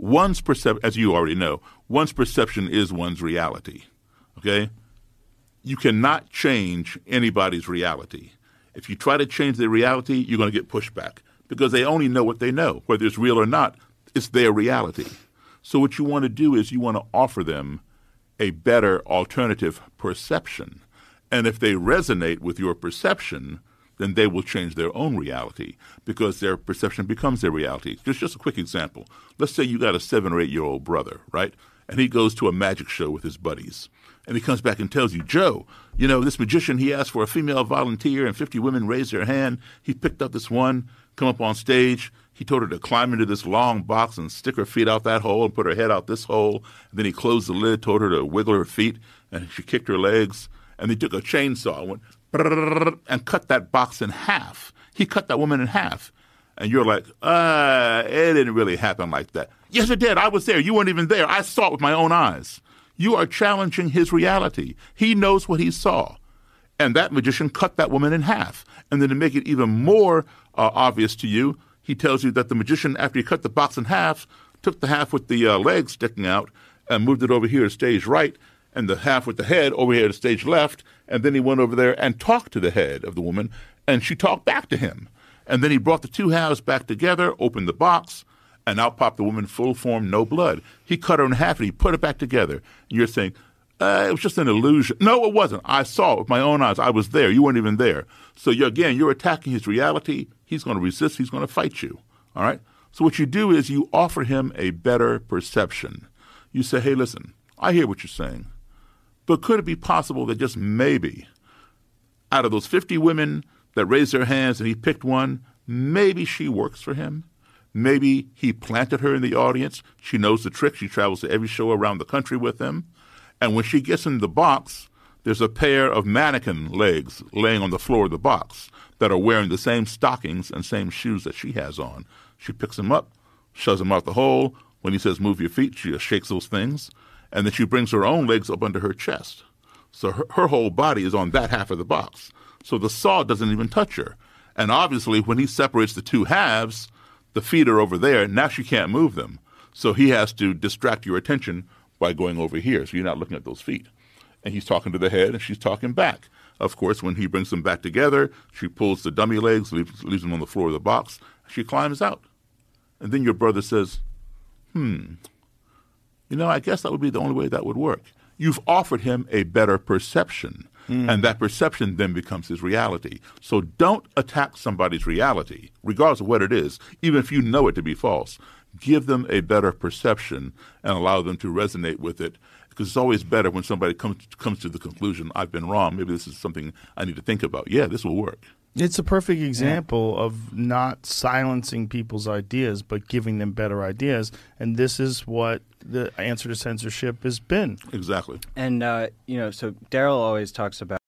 one's perception, as you already know, one's perception is one's reality, okay? You cannot change anybody's reality. If you try to change their reality, you're going to get pushback because they only know what they know. Whether it's real or not, it's their reality. So what you want to do is you want to offer them a better alternative perception. And if they resonate with your perception, then they will change their own reality because their perception becomes their reality. Just a quick example. Let's say you got a 7 or 8-year-old brother, right? And he goes to a magic show with his buddies. And he comes back and tells you, Joe, you know, this magician, he asked for a female volunteer and 50 women raised their hand. He picked up this one, come up on stage. He told her to climb into this long box and stick her feet out that hole and put her head out this hole. And then he closed the lid, told her to wiggle her feet, and she kicked her legs. And he took a chainsaw and went and cut that box in half. He cut that woman in half. And you're like, it didn't really happen like that. Yes, it did. I was there. You weren't even there. I saw it with my own eyes. You are challenging his reality. He knows what he saw. And that magician cut that woman in half. And then to make it even more obvious to you, he tells you that the magician, after he cut the box in half, took the half with the legs sticking out and moved it over here to stage right, and the half with the head over here to stage left, and then he went over there and talked to the head of the woman, and she talked back to him. And then he brought the two halves back together, opened the box, and out popped the woman, full form, no blood. He cut her in half, and he put it back together. And you're saying, it was just an illusion. No, it wasn't. I saw it with my own eyes. I was there. You weren't even there. So, you're attacking his reality. He's going to resist. He's going to fight you. All right? So what you do is you offer him a better perception. You say, hey, listen, I hear what you're saying. But could it be possible that just maybe out of those 50 women that raised their hands and he picked one, maybe she works for him? Maybe he planted her in the audience. She knows the trick. She travels to every show around the country with him. And when she gets in the box, there's a pair of mannequin legs laying on the floor of the box that are wearing the same stockings and same shoes that she has on. She picks them up, shoves them out the hole. When he says, move your feet, she just shakes those things. And then she brings her own legs up under her chest. So her whole body is on that half of the box. So the saw doesn't even touch her. And obviously, when he separates the two halves, the feet are over there. Now she can't move them. So he has to distract your attention by going over here. So you're not looking at those feet. And he's talking to the head, and she's talking back. Of course, when he brings them back together, she pulls the dummy legs, leaves them on the floor of the box. She climbs out. And then your brother says, I guess that would be the only way that would work. You've offered him a better perception, and that perception then becomes his reality. So don't attack somebody's reality, regardless of what it is, even if you know it to be false. Give them a better perception and allow them to resonate with it, because it's always better when somebody comes to the conclusion, I've been wrong, maybe this is something I need to think about. Yeah, this will work. It's a perfect example of not silencing people's ideas, but giving them better ideas. And this is what the answer to censorship has been. Exactly. And, so Daryl always talks about